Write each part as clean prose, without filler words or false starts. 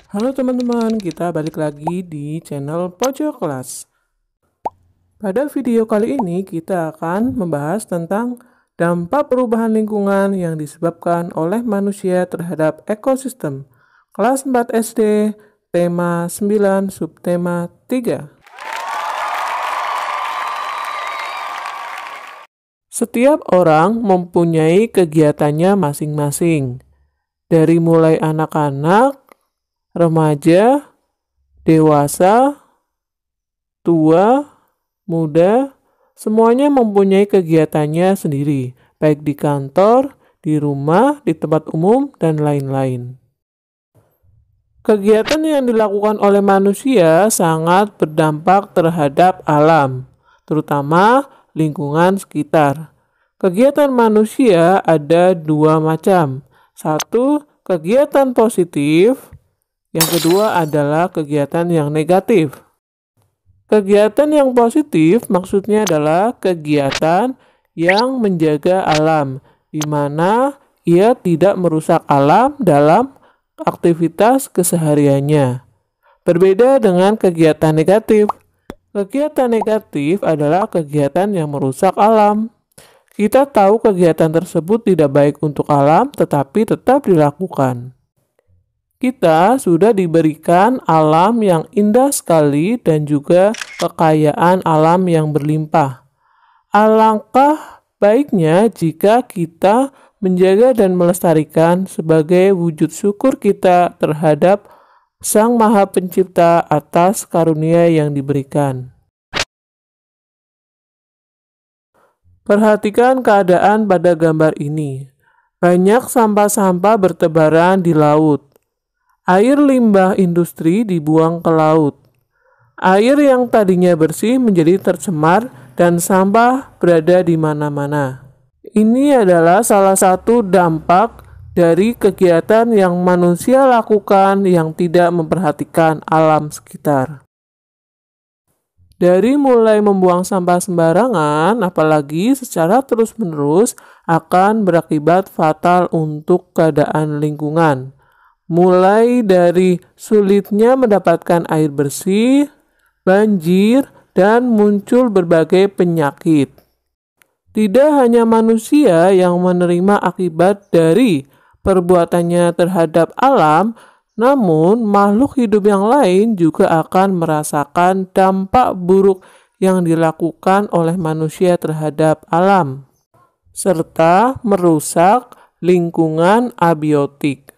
Halo teman-teman, kita balik lagi di channel Pojok Kelas. Pada video kali ini kita akan membahas tentang dampak perubahan lingkungan yang disebabkan oleh manusia terhadap ekosistem. Kelas 4 SD, tema 9, subtema 3. Setiap orang mempunyai kegiatannya masing-masing. Dari mulai anak-anak, remaja, dewasa, tua, muda, semuanya mempunyai kegiatannya sendiri, baik di kantor, di rumah, di tempat umum, dan lain-lain. Kegiatan yang dilakukan oleh manusia sangat berdampak terhadap alam, terutama lingkungan sekitar. Kegiatan manusia ada dua macam. Satu, kegiatan positif. Yang kedua adalah kegiatan yang negatif. Kegiatan yang positif maksudnya adalah kegiatan yang menjaga alam, di mana ia tidak merusak alam dalam aktivitas kesehariannya. Berbeda dengan kegiatan negatif. Kegiatan negatif adalah kegiatan yang merusak alam. Kita tahu kegiatan tersebut tidak baik untuk alam, tetapi tetap dilakukan. Kita sudah diberikan alam yang indah sekali dan juga kekayaan alam yang berlimpah. Alangkah baiknya jika kita menjaga dan melestarikan sebagai wujud syukur kita terhadap Sang Maha Pencipta atas karunia yang diberikan. Perhatikan keadaan pada gambar ini. Banyak sampah-sampah bertebaran di laut. Air limbah industri dibuang ke laut. Air yang tadinya bersih menjadi tercemar dan sampah berada di mana-mana. Ini adalah salah satu dampak dari kegiatan yang manusia lakukan yang tidak memperhatikan alam sekitar. Dari mulai membuang sampah sembarangan, apalagi secara terus-menerus, akan berakibat fatal untuk keadaan lingkungan. Mulai dari sulitnya mendapatkan air bersih, banjir, dan muncul berbagai penyakit. Tidak hanya manusia yang menerima akibat dari perbuatannya terhadap alam, namun makhluk hidup yang lain juga akan merasakan dampak buruk yang dilakukan oleh manusia terhadap alam, serta merusak lingkungan abiotik,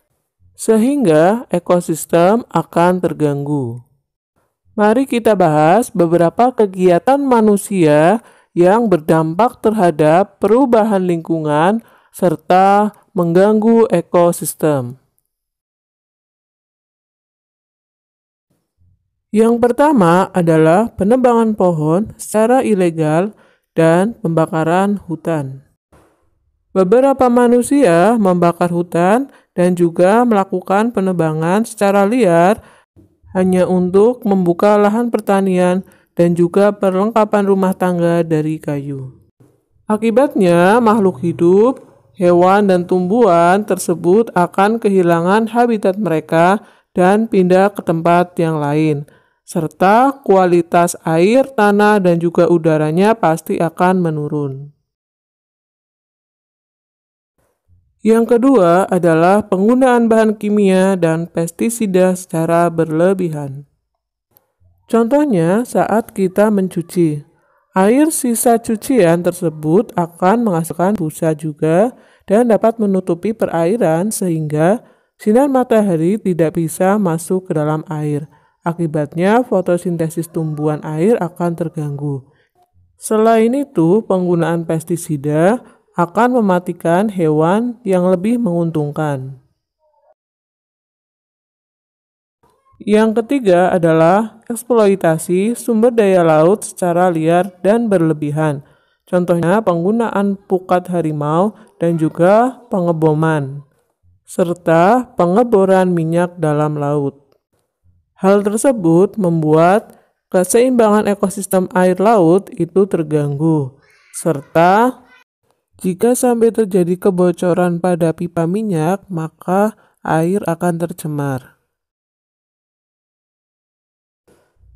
sehingga ekosistem akan terganggu. Mari kita bahas beberapa kegiatan manusia yang berdampak terhadap perubahan lingkungan serta mengganggu ekosistem. Yang pertama adalah penebangan pohon secara ilegal dan pembakaran hutan. Beberapa manusia membakar hutan dan juga melakukan penebangan secara liar hanya untuk membuka lahan pertanian dan juga perlengkapan rumah tangga dari kayu. Akibatnya, makhluk hidup, hewan dan tumbuhan tersebut akan kehilangan habitat mereka dan pindah ke tempat yang lain, serta kualitas air, tanah, dan juga udaranya pasti akan menurun. Yang kedua adalah penggunaan bahan kimia dan pestisida secara berlebihan. Contohnya, saat kita mencuci, air sisa cucian tersebut akan menghasilkan busa juga dan dapat menutupi perairan sehingga sinar matahari tidak bisa masuk ke dalam air. Akibatnya, fotosintesis tumbuhan air akan terganggu. Selain itu, penggunaan pestisida akan mematikan hewan yang lebih menguntungkan. Yang ketiga adalah eksploitasi sumber daya laut secara liar dan berlebihan. Contohnya penggunaan pukat harimau dan juga pengeboman, serta pengeboran minyak dalam laut. Hal tersebut membuat keseimbangan ekosistem air laut itu terganggu, serta jika sampai terjadi kebocoran pada pipa minyak, maka air akan tercemar.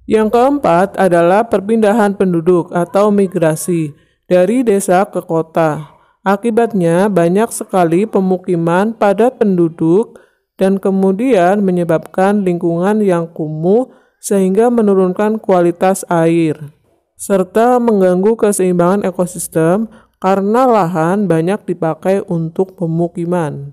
Yang keempat adalah perpindahan penduduk atau migrasi dari desa ke kota. Akibatnya banyak sekali pemukiman padat penduduk dan kemudian menyebabkan lingkungan yang kumuh sehingga menurunkan kualitas air serta mengganggu keseimbangan ekosistem karena lahan banyak dipakai untuk pemukiman.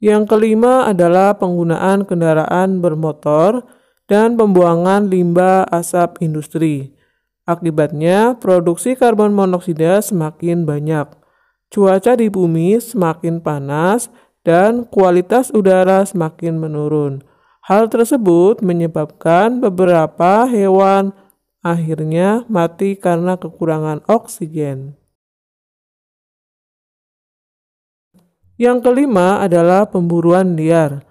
Yang kelima adalah penggunaan kendaraan bermotor dan pembuangan limbah asap industri. Akibatnya, produksi karbon monoksida semakin banyak, cuaca di bumi semakin panas, dan kualitas udara semakin menurun. Hal tersebut menyebabkan beberapa hewan akhirnya mati karena kekurangan oksigen. Yang kelima adalah pemburuan liar.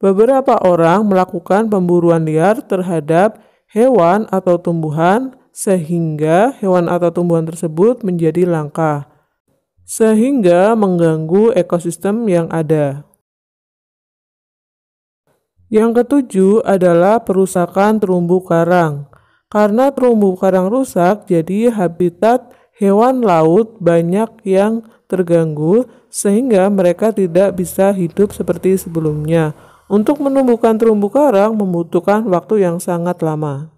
Beberapa orang melakukan pemburuan liar terhadap hewan atau tumbuhan sehingga hewan atau tumbuhan tersebut menjadi langka, sehingga mengganggu ekosistem yang ada. Yang ketujuh adalah perusakan terumbu karang. Karena terumbu karang rusak, jadi habitat hewan laut banyak yang terganggu sehingga mereka tidak bisa hidup seperti sebelumnya. Untuk menumbuhkan terumbu karang membutuhkan waktu yang sangat lama.